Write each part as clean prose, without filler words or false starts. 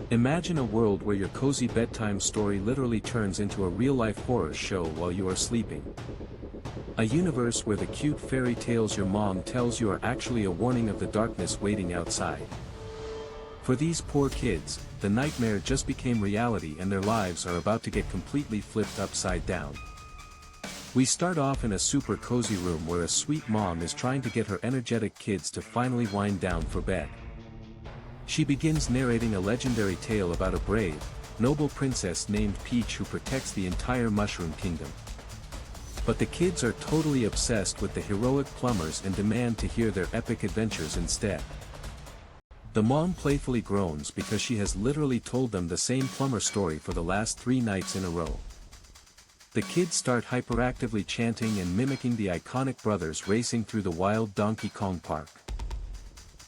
Imagine a world where your cozy bedtime story literally turns into a real-life horror show while you are sleeping. A universe where the cute fairy tales your mom tells you are actually a warning of the darkness waiting outside. For these poor kids, the nightmare just became reality and their lives are about to get completely flipped upside down. We start off in a super cozy room where a sweet mom is trying to get her energetic kids to finally wind down for bed. She begins narrating a legendary tale about a brave, noble princess named Peach who protects the entire Mushroom Kingdom. But the kids are totally obsessed with the heroic plumbers and demand to hear their epic adventures instead. The mom playfully groans because she has literally told them the same plumber story for the last 3 nights in a row. The kids start hyperactively chanting and mimicking the iconic brothers racing through the wild Donkey Kong Park.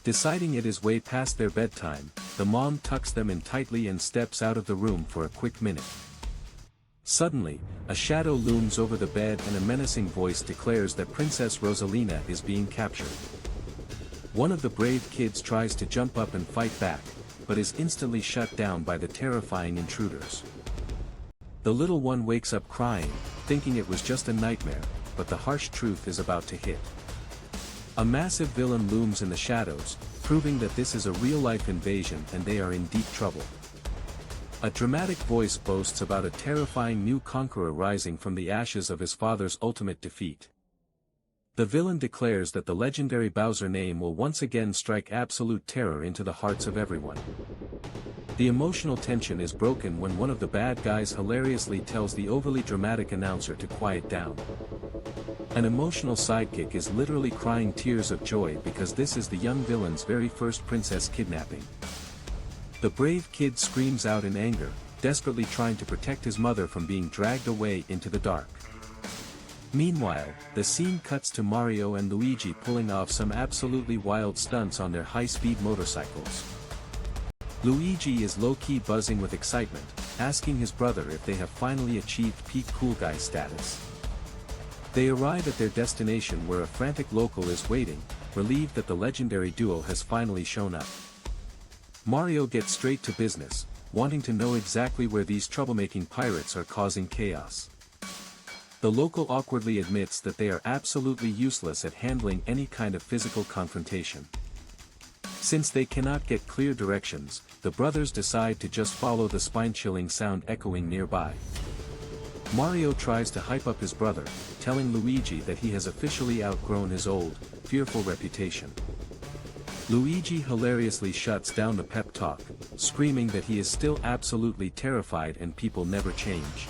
Deciding it is way past their bedtime, the mom tucks them in tightly and steps out of the room for a quick minute. Suddenly, a shadow looms over the bed and a menacing voice declares that Princess Rosalina is being captured. One of the brave kids tries to jump up and fight back, but is instantly shut down by the terrifying intruders. The little one wakes up crying, thinking it was just a nightmare, but the harsh truth is about to hit. A massive villain looms in the shadows, proving that this is a real-life invasion and they are in deep trouble. A dramatic voice boasts about a terrifying new conqueror rising from the ashes of his father's ultimate defeat. The villain declares that the legendary Bowser name will once again strike absolute terror into the hearts of everyone. The emotional tension is broken when one of the bad guys hilariously tells the overly dramatic announcer to quiet down. An emotional sidekick is literally crying tears of joy because this is the young villain's very first princess kidnapping. The brave kid screams out in anger, desperately trying to protect his mother from being dragged away into the dark. Meanwhile, the scene cuts to Mario and Luigi pulling off some absolutely wild stunts on their high-speed motorcycles. Luigi is low-key buzzing with excitement, asking his brother if they have finally achieved peak cool guy status. They arrive at their destination where a frantic local is waiting, relieved that the legendary duo has finally shown up. Mario gets straight to business, wanting to know exactly where these troublemaking pirates are causing chaos. The local awkwardly admits that they are absolutely useless at handling any kind of physical confrontation. Since they cannot get clear directions, the brothers decide to just follow the spine-chilling sound echoing nearby. Mario tries to hype up his brother, telling Luigi that he has officially outgrown his old, fearful reputation. Luigi hilariously shuts down the pep talk, screaming that he is still absolutely terrified and people never change.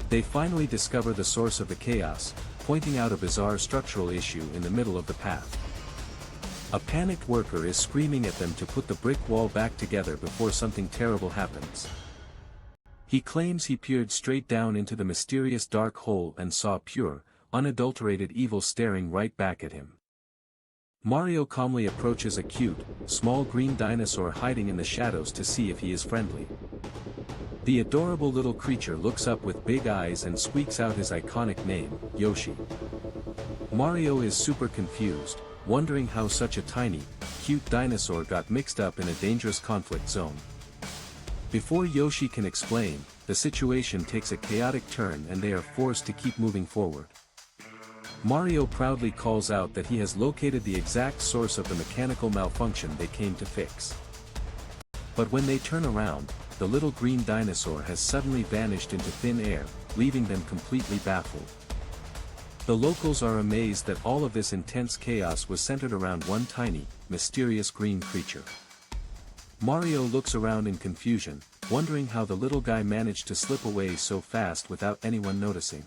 They finally discover the source of the chaos, pointing out a bizarre structural issue in the middle of the path. A panicked worker is screaming at them to put the brick wall back together before something terrible happens. He claims he peered straight down into the mysterious dark hole and saw pure, unadulterated evil staring right back at him. Mario calmly approaches a cute, small green dinosaur hiding in the shadows to see if he is friendly. The adorable little creature looks up with big eyes and squeaks out his iconic name, Yoshi. Mario is super confused, wondering how such a tiny, cute dinosaur got mixed up in a dangerous conflict zone. Before Yoshi can explain, the situation takes a chaotic turn and they are forced to keep moving forward. Mario proudly calls out that he has located the exact source of the mechanical malfunction they came to fix. But when they turn around, the little green dinosaur has suddenly vanished into thin air, leaving them completely baffled. The locals are amazed that all of this intense chaos was centered around one tiny, mysterious green creature. Mario looks around in confusion, wondering how the little guy managed to slip away so fast without anyone noticing.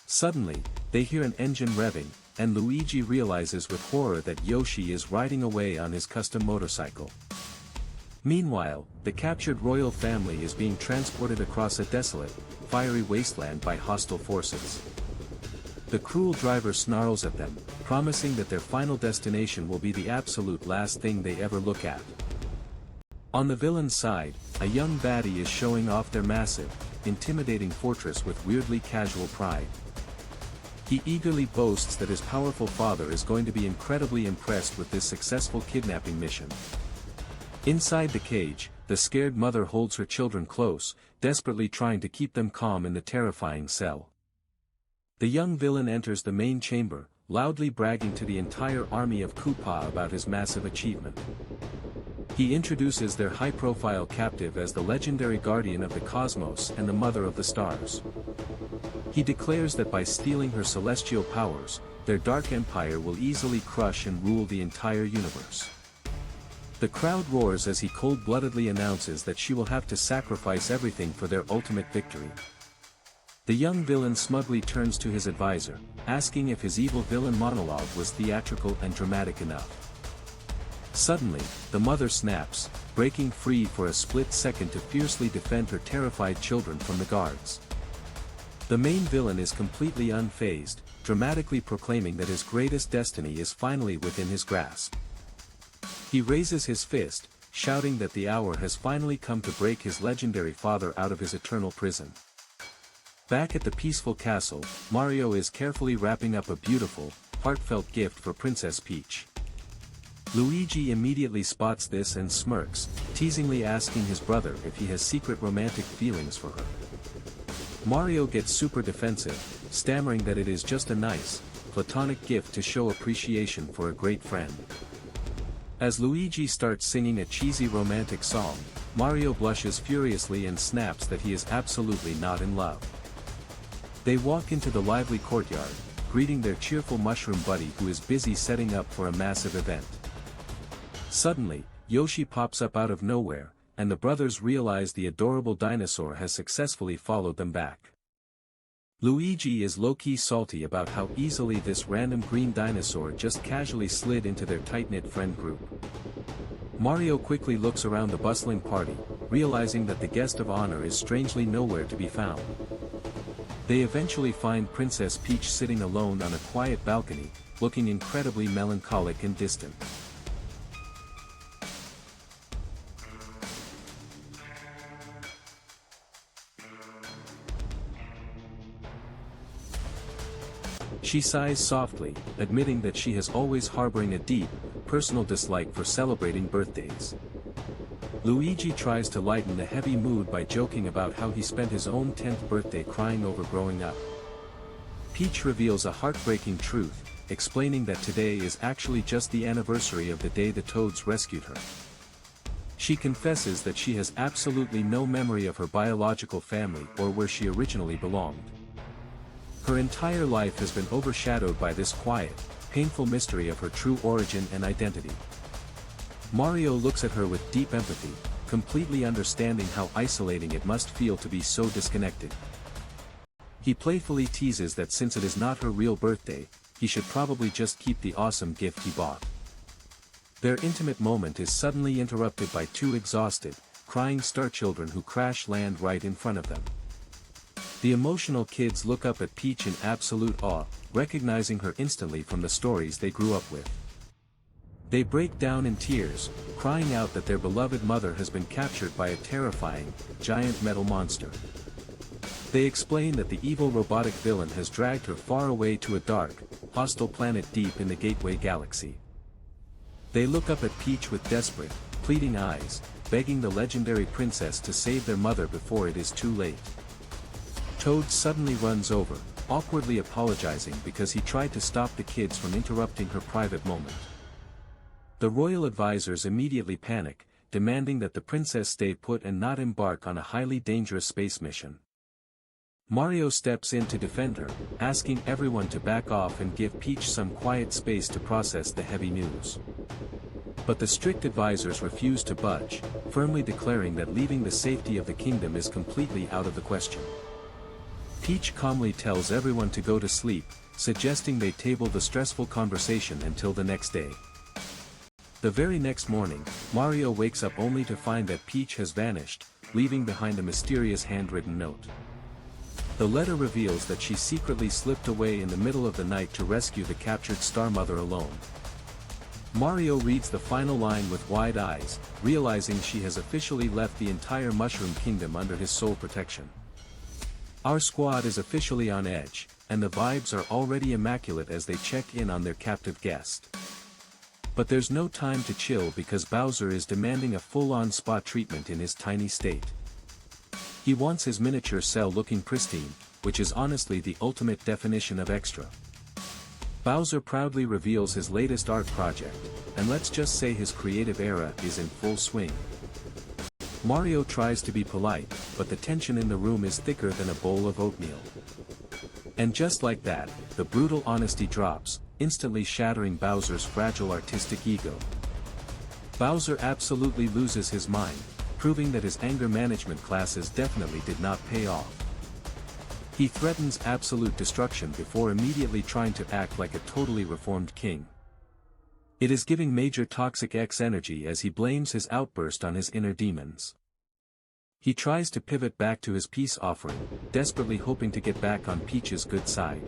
Suddenly, they hear an engine revving, and Luigi realizes with horror that Yoshi is riding away on his custom motorcycle. Meanwhile, the captured royal family is being transported across a desolate, fiery wasteland by hostile forces. The cruel driver snarls at them, promising that their final destination will be the absolute last thing they ever look at. On the villain's side, a young baddie is showing off their massive, intimidating fortress with weirdly casual pride. He eagerly boasts that his powerful father is going to be incredibly impressed with this successful kidnapping mission. Inside the cage, the scared mother holds her children close, desperately trying to keep them calm in the terrifying cell. The young villain enters the main chamber, loudly bragging to the entire army of Koopa about his massive achievement. He introduces their high-profile captive as the legendary guardian of the cosmos and the mother of the stars. He declares that by stealing her celestial powers, their dark empire will easily crush and rule the entire universe. The crowd roars as he cold-bloodedly announces that she will have to sacrifice everything for their ultimate victory. The young villain smugly turns to his advisor, asking if his evil villain monologue was theatrical and dramatic enough. Suddenly, the mother snaps, breaking free for a split second to fiercely defend her terrified children from the guards. The main villain is completely unfazed, dramatically proclaiming that his greatest destiny is finally within his grasp. He raises his fist, shouting that the hour has finally come to break his legendary father out of his eternal prison. Back at the peaceful castle, Mario is carefully wrapping up a beautiful, heartfelt gift for Princess Peach. Luigi immediately spots this and smirks, teasingly asking his brother if he has secret romantic feelings for her. Mario gets super defensive, stammering that it is just a nice, platonic gift to show appreciation for a great friend. As Luigi starts singing a cheesy romantic song, Mario blushes furiously and snaps that he is absolutely not in love. They walk into the lively courtyard, greeting their cheerful mushroom buddy who is busy setting up for a massive event. Suddenly, Yoshi pops up out of nowhere, and the brothers realize the adorable dinosaur has successfully followed them back. Luigi is low-key salty about how easily this random green dinosaur just casually slid into their tight-knit friend group. Mario quickly looks around the bustling party, realizing that the guest of honor is strangely nowhere to be found. They eventually find Princess Peach sitting alone on a quiet balcony, looking incredibly melancholic and distant. She sighs softly, admitting that she has always harboring a deep, personal dislike for celebrating birthdays. Luigi tries to lighten the heavy mood by joking about how he spent his own 10th birthday crying over growing up. Peach reveals a heartbreaking truth, explaining that today is actually just the anniversary of the day the Toads rescued her. She confesses that she has absolutely no memory of her biological family or where she originally belonged. Her entire life has been overshadowed by this quiet, painful mystery of her true origin and identity. Mario looks at her with deep empathy, completely understanding how isolating it must feel to be so disconnected. He playfully teases that since it is not her real birthday, he should probably just keep the awesome gift he bought. Their intimate moment is suddenly interrupted by two exhausted, crying star children who crash land right in front of them. The emotional kids look up at Peach in absolute awe, recognizing her instantly from the stories they grew up with. They break down in tears, crying out that their beloved mother has been captured by a terrifying, giant metal monster. They explain that the evil robotic villain has dragged her far away to a dark, hostile planet deep in the Gateway Galaxy. They look up at Peach with desperate, pleading eyes, begging the legendary princess to save their mother before it is too late. Toad suddenly runs over, awkwardly apologizing because he tried to stop the kids from interrupting her private moment. The royal advisors immediately panic, demanding that the princess stay put and not embark on a highly dangerous space mission. Mario steps in to defend her, asking everyone to back off and give Peach some quiet space to process the heavy news. But the strict advisors refuse to budge, firmly declaring that leaving the safety of the kingdom is completely out of the question. Peach calmly tells everyone to go to sleep, suggesting they table the stressful conversation until the next day. The very next morning, Mario wakes up only to find that Peach has vanished, leaving behind a mysterious handwritten note. The letter reveals that she secretly slipped away in the middle of the night to rescue the captured Star Mother alone. Mario reads the final line with wide eyes, realizing she has officially left the entire Mushroom Kingdom under his sole protection. Our squad is officially on edge, and the vibes are already immaculate as they check in on their captive guest. But there's no time to chill because Bowser is demanding a full-on spa treatment in his tiny state. He wants his miniature cell looking pristine, which is honestly the ultimate definition of extra. Bowser proudly reveals his latest art project, and let's just say his creative era is in full swing. Mario tries to be polite, but the tension in the room is thicker than a bowl of oatmeal. And just like that, the brutal honesty drops, instantly shattering Bowser's fragile artistic ego. Bowser absolutely loses his mind, proving that his anger management classes definitely did not pay off. He threatens absolute destruction before immediately trying to act like a totally reformed king. It is giving Major Toxic X energy as he blames his outburst on his inner demons. He tries to pivot back to his peace offering, desperately hoping to get back on Peach's good side.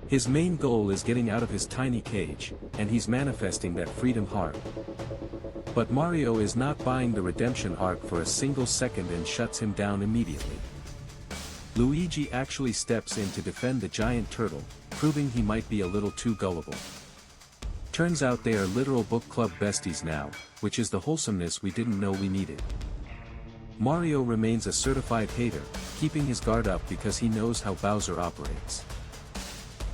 His main goal is getting out of his tiny cage, and he's manifesting that freedom heart. But Mario is not buying the redemption arc for a single second and shuts him down immediately. Luigi actually steps in to defend the giant turtle, proving he might be a little too gullible. Turns out they are literal book club besties now, which is the wholesomeness we didn't know we needed. Mario remains a certified hater, keeping his guard up because he knows how Bowser operates.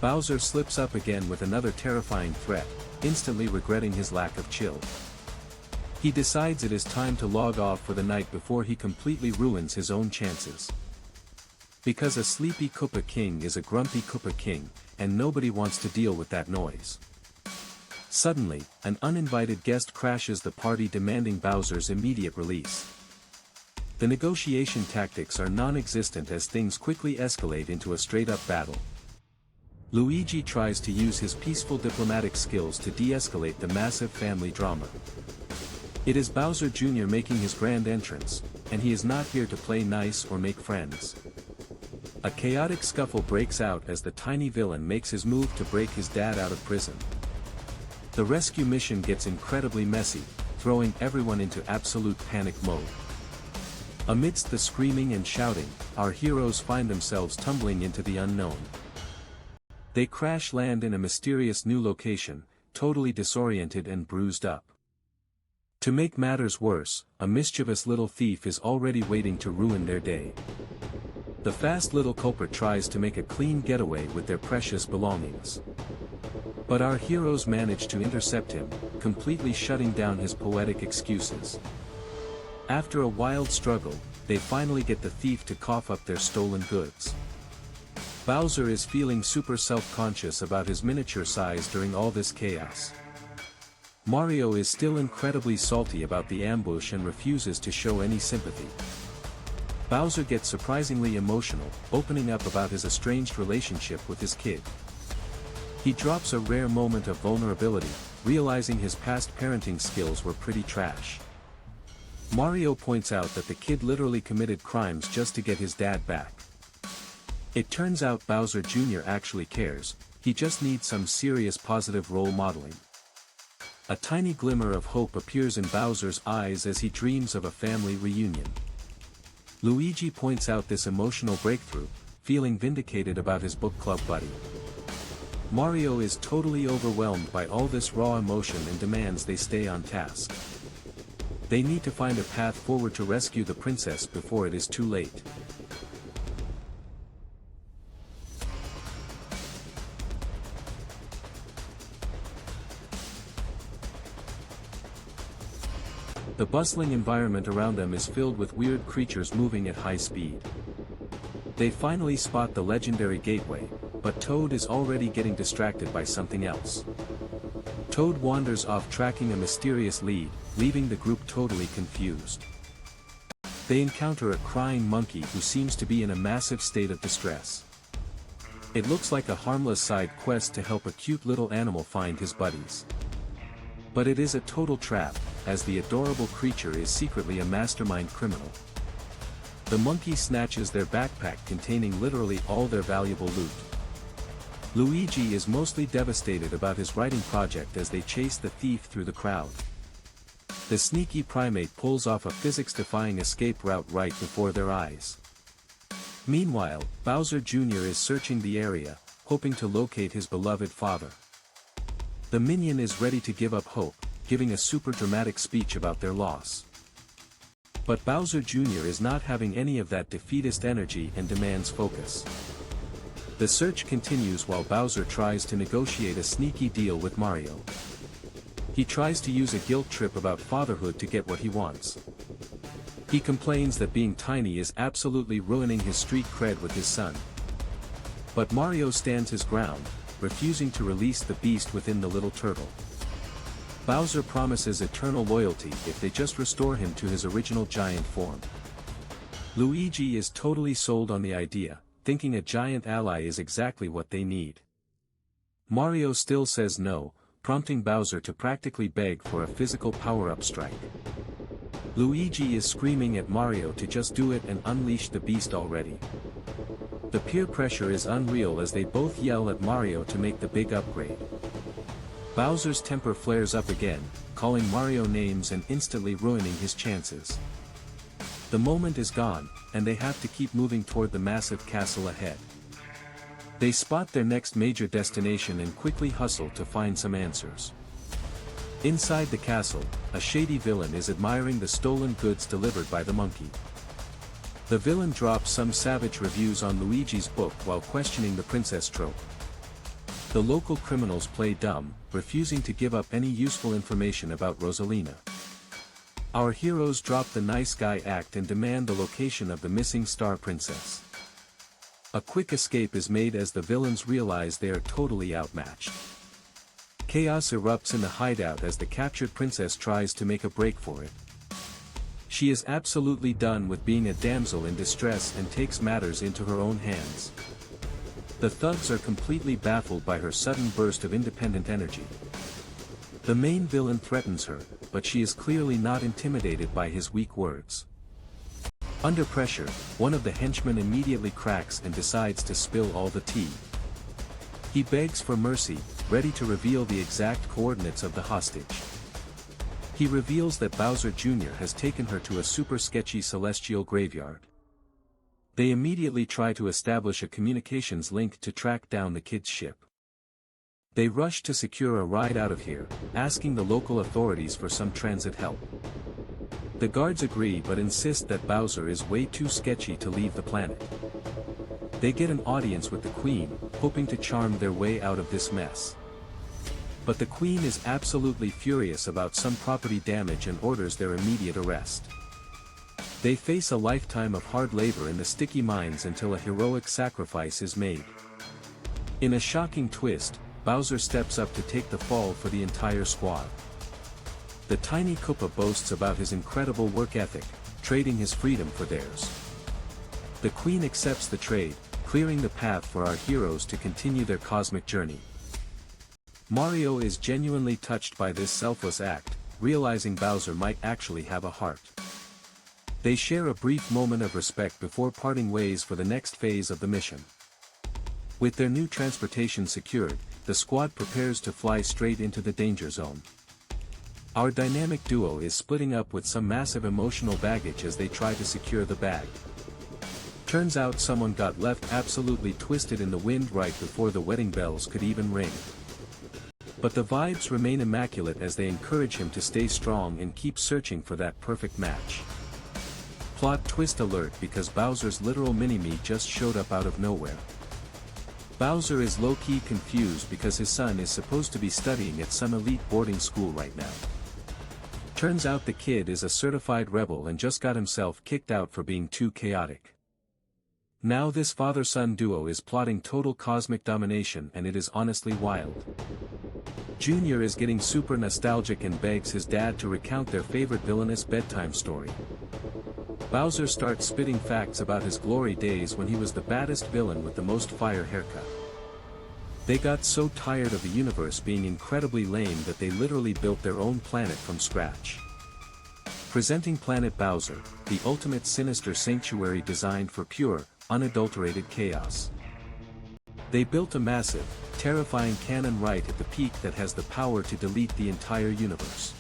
Bowser slips up again with another terrifying threat, instantly regretting his lack of chill. He decides it is time to log off for the night before he completely ruins his own chances. Because a sleepy Koopa King is a grumpy Koopa King, and nobody wants to deal with that noise. Suddenly, an uninvited guest crashes the party demanding Bowser's immediate release. The negotiation tactics are non-existent as things quickly escalate into a straight-up battle. Luigi tries to use his peaceful diplomatic skills to de-escalate the massive family drama. It is Bowser Jr. making his grand entrance, and he is not here to play nice or make friends. A chaotic scuffle breaks out as the tiny villain makes his move to break his dad out of prison. The rescue mission gets incredibly messy, throwing everyone into absolute panic mode. Amidst the screaming and shouting, our heroes find themselves tumbling into the unknown. They crash land in a mysterious new location, totally disoriented and bruised up. To make matters worse, a mischievous little thief is already waiting to ruin their day. The fast little culprit tries to make a clean getaway with their precious belongings. But our heroes manage to intercept him, completely shutting down his poetic excuses. After a wild struggle, they finally get the thief to cough up their stolen goods. Bowser is feeling super self-conscious about his miniature size during all this chaos. Mario is still incredibly salty about the ambush and refuses to show any sympathy. Bowser gets surprisingly emotional, opening up about his estranged relationship with his kid. He drops a rare moment of vulnerability, realizing his past parenting skills were pretty trash. Mario points out that the kid literally committed crimes just to get his dad back. It turns out Bowser Jr. actually cares, he just needs some serious positive role modeling. A tiny glimmer of hope appears in Bowser's eyes as he dreams of a family reunion. Luigi points out this emotional breakthrough, feeling vindicated about his book club buddy. Mario is totally overwhelmed by all this raw emotion and demands they stay on task. They need to find a path forward to rescue the princess before it is too late. The bustling environment around them is filled with weird creatures moving at high speed. They finally spot the legendary gateway, but Toad is already getting distracted by something else. Toad wanders off tracking a mysterious lead, leaving the group totally confused. They encounter a crying monkey who seems to be in a massive state of distress. It looks like a harmless side quest to help a cute little animal find his buddies. But it is a total trap, as the adorable creature is secretly a mastermind criminal. The monkey snatches their backpack containing literally all their valuable loot. Luigi is mostly devastated about his writing project as they chase the thief through the crowd. The sneaky primate pulls off a physics-defying escape route right before their eyes. Meanwhile, Bowser Jr. is searching the area, hoping to locate his beloved father. The minion is ready to give up hope, giving a super dramatic speech about their loss. But Bowser Jr. is not having any of that defeatist energy and demands focus. The search continues while Bowser tries to negotiate a sneaky deal with Mario. He tries to use a guilt trip about fatherhood to get what he wants. He complains that being tiny is absolutely ruining his street cred with his son. But Mario stands his ground, refusing to release the beast within the little turtle. Bowser promises eternal loyalty if they just restore him to his original giant form. Luigi is totally sold on the idea, thinking a giant ally is exactly what they need. Mario still says no, prompting Bowser to practically beg for a physical power-up strike. Luigi is screaming at Mario to just do it and unleash the beast already. The peer pressure is unreal as they both yell at Mario to make the big upgrade. Bowser's temper flares up again, calling Mario names and instantly ruining his chances. The moment is gone, and they have to keep moving toward the massive castle ahead. They spot their next major destination and quickly hustle to find some answers. Inside the castle, a shady villain is admiring the stolen goods delivered by the monkey. The villain drops some savage reviews on Luigi's book while questioning the princess trope. The local criminals play dumb, refusing to give up any useful information about Rosalina. Our heroes drop the nice guy act and demand the location of the missing star princess. A quick escape is made as the villains realize they are totally outmatched. Chaos erupts in the hideout as the captured princess tries to make a break for it. She is absolutely done with being a damsel in distress and takes matters into her own hands. The thugs are completely baffled by her sudden burst of independent energy. The main villain threatens her, but she is clearly not intimidated by his weak words. Under pressure, one of the henchmen immediately cracks and decides to spill all the tea. He begs for mercy, ready to reveal the exact coordinates of the hostage. He reveals that Bowser Jr. has taken her to a super sketchy celestial graveyard. They immediately try to establish a communications link to track down the kid's ship. They rush to secure a ride out of here, asking the local authorities for some transit help. The guards agree but insist that Bowser is way too sketchy to leave the planet. They get an audience with the Queen, hoping to charm their way out of this mess. But the Queen is absolutely furious about some property damage and orders their immediate arrest. They face a lifetime of hard labor in the sticky mines until a heroic sacrifice is made. In a shocking twist, Bowser steps up to take the fall for the entire squad. The tiny Koopa boasts about his incredible work ethic, trading his freedom for theirs. The Queen accepts the trade, clearing the path for our heroes to continue their cosmic journey. Mario is genuinely touched by this selfless act, realizing Bowser might actually have a heart. They share a brief moment of respect before parting ways for the next phase of the mission. With their new transportation secured, the squad prepares to fly straight into the danger zone. Our dynamic duo is splitting up with some massive emotional baggage as they try to secure the bag. Turns out someone got left absolutely twisted in the wind right before the wedding bells could even ring. But the vibes remain immaculate as they encourage him to stay strong and keep searching for that perfect match. Plot twist alert because Bowser's literal mini-me just showed up out of nowhere. Bowser is low-key confused because his son is supposed to be studying at some elite boarding school right now. Turns out the kid is a certified rebel and just got himself kicked out for being too chaotic. Now this father-son duo is plotting total cosmic domination and it is honestly wild. Junior is getting super nostalgic and begs his dad to recount their favorite villainous bedtime story. Bowser starts spitting facts about his glory days when he was the baddest villain with the most fire haircut. They got so tired of the universe being incredibly lame that they literally built their own planet from scratch. Presenting Planet Bowser, the ultimate sinister sanctuary designed for pure, unadulterated chaos. They built a massive, terrifying cannon right at the peak that has the power to delete the entire universe.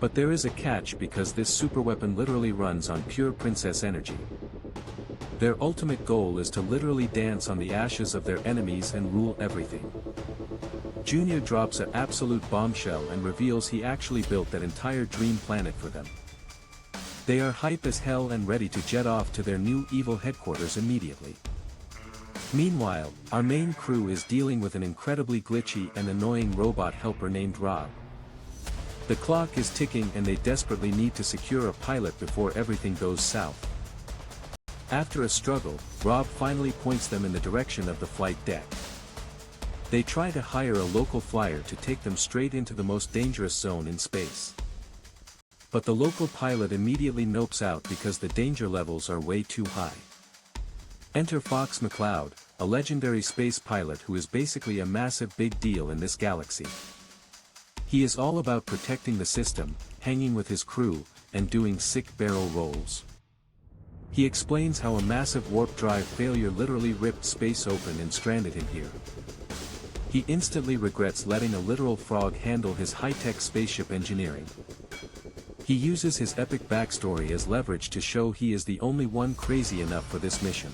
But there is a catch because this superweapon literally runs on pure princess energy. Their ultimate goal is to literally dance on the ashes of their enemies and rule everything. Junior drops an absolute bombshell and reveals he actually built that entire dream planet for them. They are hype as hell and ready to jet off to their new evil headquarters immediately. Meanwhile, our main crew is dealing with an incredibly glitchy and annoying robot helper named Rob. The clock is ticking and they desperately need to secure a pilot before everything goes south. After a struggle, Rob finally points them in the direction of the flight deck. They try to hire a local flyer to take them straight into the most dangerous zone in space. But the local pilot immediately nopes out because the danger levels are way too high. Enter Fox McCloud, a legendary space pilot who is basically a massive big deal in this galaxy. He is all about protecting the system, hanging with his crew, and doing sick barrel rolls. He explains how a massive warp drive failure literally ripped space open and stranded him here. He instantly regrets letting a literal frog handle his high-tech spaceship engineering. He uses his epic backstory as leverage to show he is the only one crazy enough for this mission.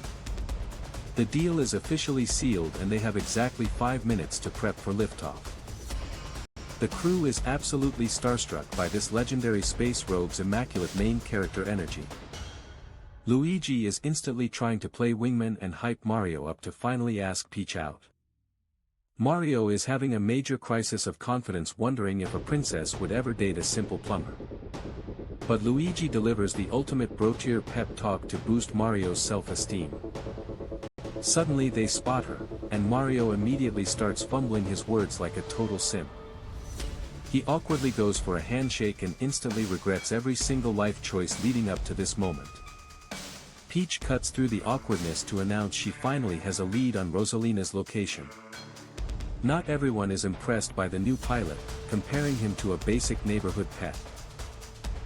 The deal is officially sealed and they have exactly 5 minutes to prep for liftoff. The crew is absolutely starstruck by this legendary space rogue's immaculate main character energy. Luigi is instantly trying to play wingman and hype Mario up to finally ask Peach out. Mario is having a major crisis of confidence, wondering if a princess would ever date a simple plumber. But Luigi delivers the ultimate bro-tier pep talk to boost Mario's self-esteem. Suddenly they spot her, and Mario immediately starts fumbling his words like a total simp. He awkwardly goes for a handshake and instantly regrets every single life choice leading up to this moment. Peach cuts through the awkwardness to announce she finally has a lead on Rosalina's location. Not everyone is impressed by the new pilot, comparing him to a basic neighborhood pet.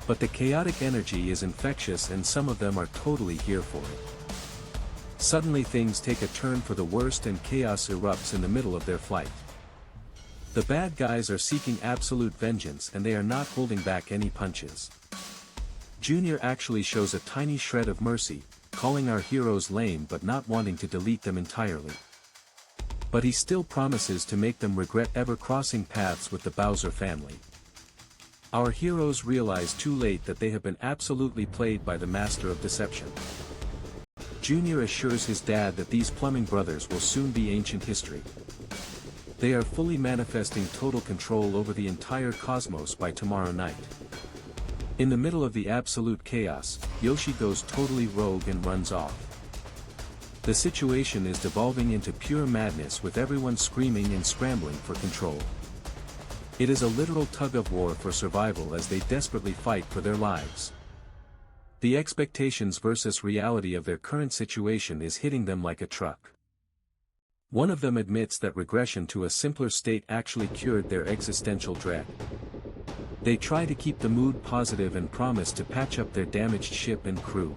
But the chaotic energy is infectious and some of them are totally here for it. Suddenly things take a turn for the worst and chaos erupts in the middle of their flight. The bad guys are seeking absolute vengeance and they are not holding back any punches. Junior actually shows a tiny shred of mercy, calling our heroes lame but not wanting to delete them entirely. But he still promises to make them regret ever crossing paths with the Bowser family. Our heroes realize too late that they have been absolutely played by the Master of Deception. Junior assures his dad that these plumbing brothers will soon be ancient history. They are fully manifesting total control over the entire cosmos by tomorrow night. In the middle of the absolute chaos, Yoshi goes totally rogue and runs off. The situation is devolving into pure madness with everyone screaming and scrambling for control. It is a literal tug-of-war for survival as they desperately fight for their lives. The expectations versus reality of their current situation is hitting them like a truck. One of them admits that regression to a simpler state actually cured their existential dread. They try to keep the mood positive and promise to patch up their damaged ship and crew.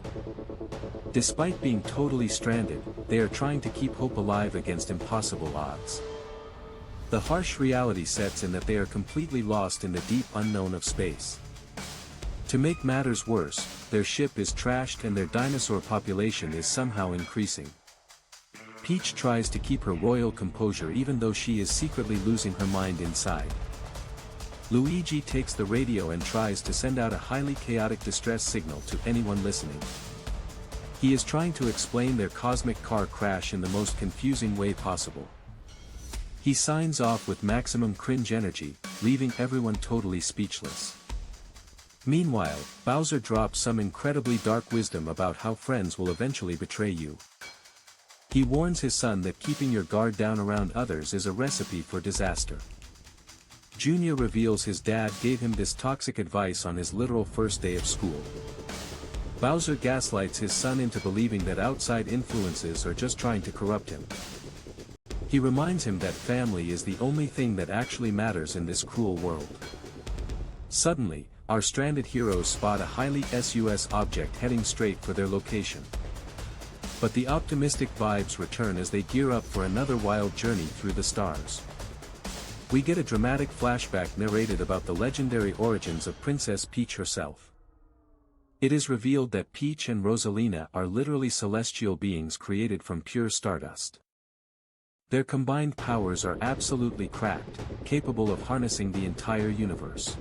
Despite being totally stranded, they are trying to keep hope alive against impossible odds. The harsh reality sets in that they are completely lost in the deep unknown of space. To make matters worse, their ship is trashed and their dinosaur population is somehow increasing. Peach tries to keep her royal composure even though she is secretly losing her mind inside. Luigi takes the radio and tries to send out a highly chaotic distress signal to anyone listening. He is trying to explain their cosmic car crash in the most confusing way possible. He signs off with maximum cringe energy, leaving everyone totally speechless. Meanwhile, Bowser drops some incredibly dark wisdom about how friends will eventually betray you. He warns his son that keeping your guard down around others is a recipe for disaster. Junior reveals his dad gave him this toxic advice on his literal first day of school. Bowser gaslights his son into believing that outside influences are just trying to corrupt him. He reminds him that family is the only thing that actually matters in this cruel world. Suddenly, our stranded heroes spot a highly sus object heading straight for their location. But the optimistic vibes return as they gear up for another wild journey through the stars. we get a dramatic flashback narrated about the legendary origins of Princess Peach herself. It is revealed that Peach and Rosalina are literally celestial beings created from pure stardust. Their combined powers are absolutely cracked, capable of harnessing the entire universe.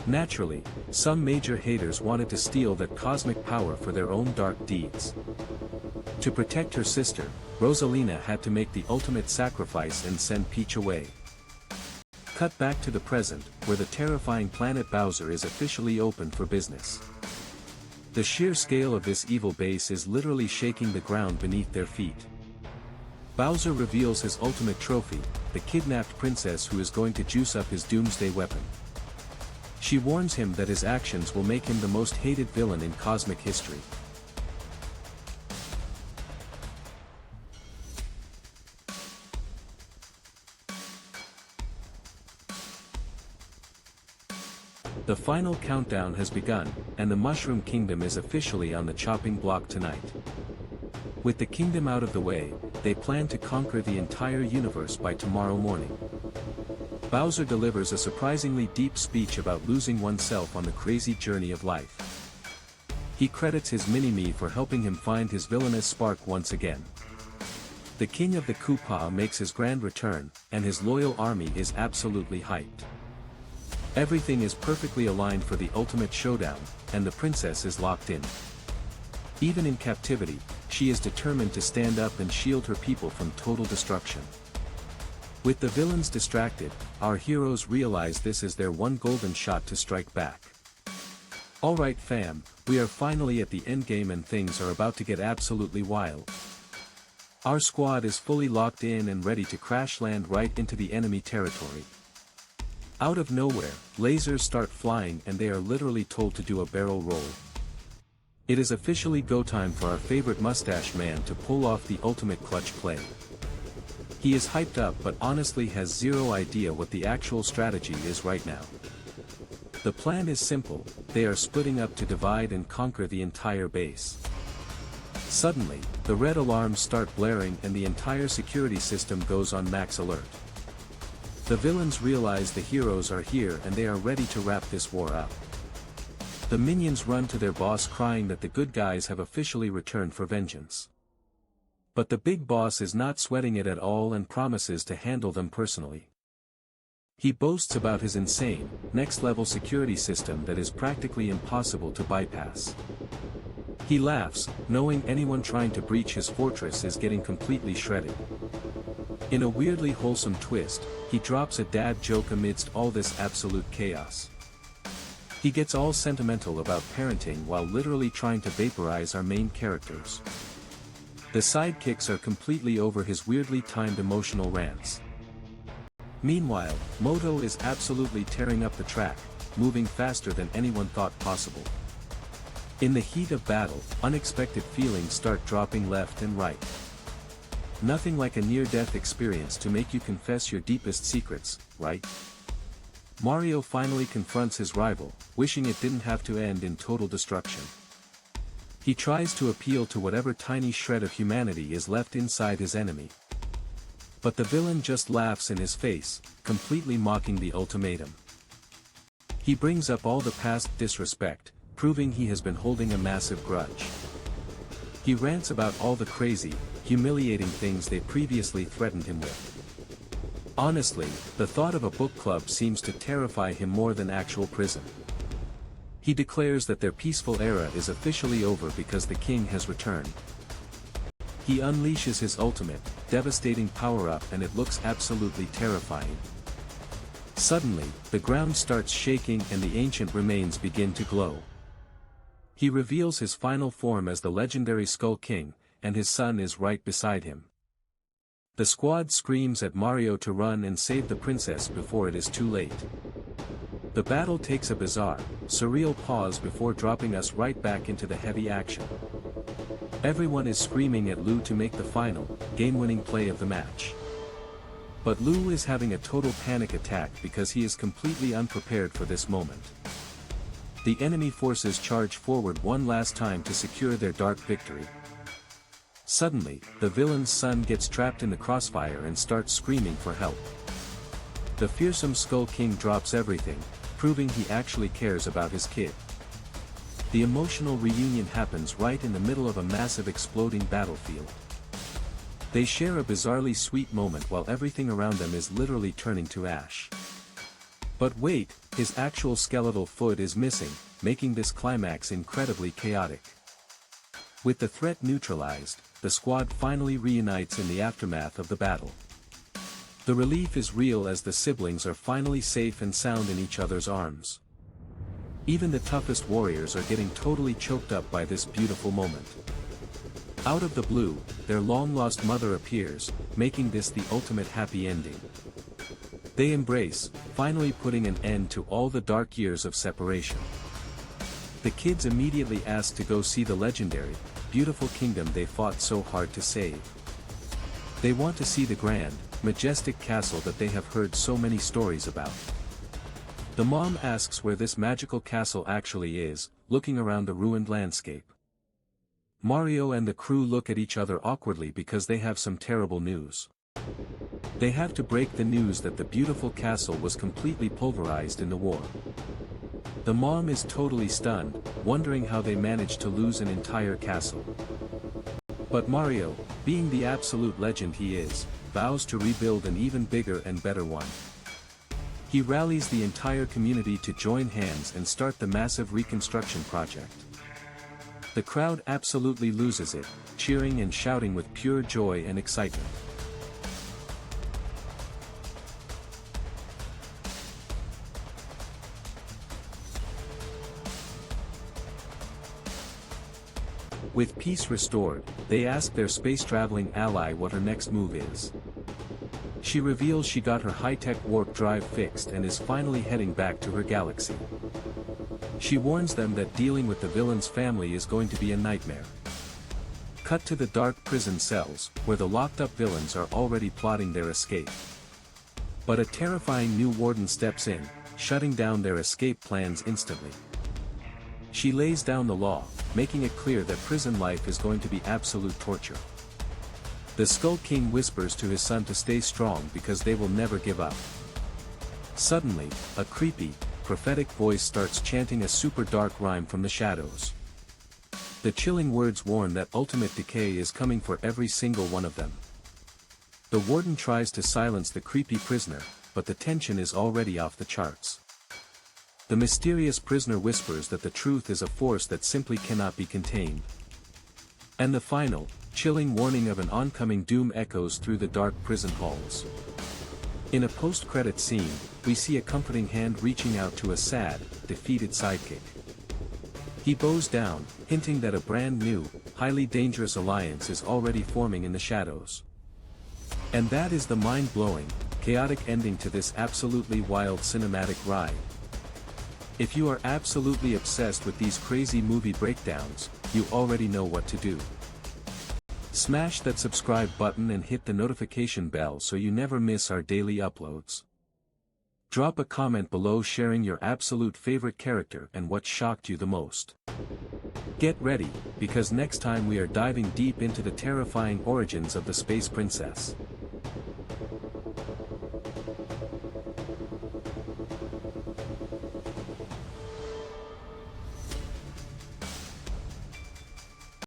Naturally, some major haters wanted to steal that cosmic power for their own dark deeds. To protect her sister, Rosalina had to make the ultimate sacrifice and send Peach away. Cut back to the present, where the terrifying planet Bowser is officially open for business. The sheer scale of this evil base is literally shaking the ground beneath their feet. Bowser reveals his ultimate trophy, the kidnapped princess who is going to juice up his doomsday weapon. She warns him that his actions will make him the most hated villain in cosmic history. The final countdown has begun, and the Mushroom Kingdom is officially on the chopping block tonight. With the kingdom out of the way, they plan to conquer the entire universe by tomorrow morning. Bowser delivers a surprisingly deep speech about losing oneself on the crazy journey of life. He credits his Mini-Me for helping him find his villainous spark once again. The King of the Koopa makes his grand return, and his loyal army is absolutely hyped. Everything is perfectly aligned for the ultimate showdown, and the princess is locked in. Even in captivity, she is determined to stand up and shield her people from total destruction. With the villains distracted, our heroes realize this is their one golden shot to strike back. Alright fam, we are finally at the endgame and things are about to get absolutely wild. Our squad is fully locked in and ready to crash land right into the enemy territory. Out of nowhere, lasers start flying and they are literally told to do a barrel roll. It is officially go time for our favorite mustache man to pull off the ultimate clutch play. He is hyped up but honestly has zero idea what the actual strategy is right now. The plan is simple, they are splitting up to divide and conquer the entire base. Suddenly, the red alarms start blaring and the entire security system goes on max alert. The villains realize the heroes are here and they are ready to wrap this war up. The minions run to their boss crying that the good guys have officially returned for vengeance. But the big boss is not sweating it at all and promises to handle them personally. He boasts about his insane, next-level security system that is practically impossible to bypass. He laughs, knowing anyone trying to breach his fortress is getting completely shredded. In a weirdly wholesome twist, he drops a dad joke amidst all this absolute chaos. He gets all sentimental about parenting while literally trying to vaporize our main characters. The sidekicks are completely over his weirdly timed emotional rants. Meanwhile, Moto is absolutely tearing up the track, moving faster than anyone thought possible. In the heat of battle, unexpected feelings start dropping left and right. Nothing like a near-death experience to make you confess your deepest secrets, right? Mario finally confronts his rival, wishing it didn't have to end in total destruction. He tries to appeal to whatever tiny shred of humanity is left inside his enemy. But the villain just laughs in his face, completely mocking the ultimatum. He brings up all the past disrespect, proving he has been holding a massive grudge. He rants about all the crazy, humiliating things they previously threatened him with. Honestly, the thought of a book club seems to terrify him more than actual prison. He declares that their peaceful era is officially over because the king has returned. He unleashes his ultimate, devastating power-up and it looks absolutely terrifying. Suddenly, the ground starts shaking and the ancient remains begin to glow. He reveals his final form as the legendary Skull King, and his son is right beside him. The squad screams at Mario to run and save the princess before it is too late. The battle takes a bizarre, surreal pause before dropping us right back into the heavy action. Everyone is screaming at Lou to make the final, game-winning play of the match. But Lou is having a total panic attack because he is completely unprepared for this moment. The enemy forces charge forward one last time to secure their dark victory. Suddenly, the villain's son gets trapped in the crossfire and starts screaming for help. The fearsome Skull King drops everything, proving he actually cares about his kid. The emotional reunion happens right in the middle of a massive exploding battlefield. They share a bizarrely sweet moment while everything around them is literally turning to ash. But wait, his actual skeletal foot is missing, making this climax incredibly chaotic. With the threat neutralized, the squad finally reunites in the aftermath of the battle. The relief is real as the siblings are finally safe and sound in each other's arms. Even the toughest warriors are getting totally choked up by this beautiful moment. Out of the blue, their long-lost mother appears, making this the ultimate happy ending. They embrace, finally putting an end to all the dark years of separation. The kids immediately ask to go see the legendary, beautiful kingdom they fought so hard to save. They want to see the grand, majestic castle that they have heard so many stories about. The mom asks where this magical castle actually is, looking around the ruined landscape. Mario and the crew look at each other awkwardly because they have some terrible news. They have to break the news that the beautiful castle was completely pulverized in the war. The mom is totally stunned, wondering how they managed to lose an entire castle. But Mario, being the absolute legend he is, vows to rebuild an even bigger and better one. He rallies the entire community to join hands and start the massive reconstruction project. The crowd absolutely loses it, cheering and shouting with pure joy and excitement. With peace restored, they ask their space-traveling ally what her next move is. She reveals she got her high-tech warp drive fixed and is finally heading back to her galaxy. She warns them that dealing with the villain's family is going to be a nightmare. Cut to the dark prison cells, where the locked-up villains are already plotting their escape. But a terrifying new warden steps in, shutting down their escape plans instantly. She lays down the law, making it clear that prison life is going to be absolute torture. The Skull King whispers to his son to stay strong because they will never give up. Suddenly, a creepy, prophetic voice starts chanting a super dark rhyme from the shadows. The chilling words warn that ultimate decay is coming for every single one of them. The warden tries to silence the creepy prisoner, but the tension is already off the charts. The mysterious prisoner whispers that the truth is a force that simply cannot be contained. And the final, chilling warning of an oncoming doom echoes through the dark prison halls. In a post-credit scene, we see a comforting hand reaching out to a sad, defeated sidekick. He bows down, hinting that a brand new, highly dangerous alliance is already forming in the shadows. And that is the mind-blowing, chaotic ending to this absolutely wild cinematic ride. If you are absolutely obsessed with these crazy movie breakdowns, you already know what to do. Smash that subscribe button and hit the notification bell so you never miss our daily uploads. Drop a comment below sharing your absolute favorite character and what shocked you the most. Get ready, because next time we are diving deep into the terrifying origins of the Space Princess.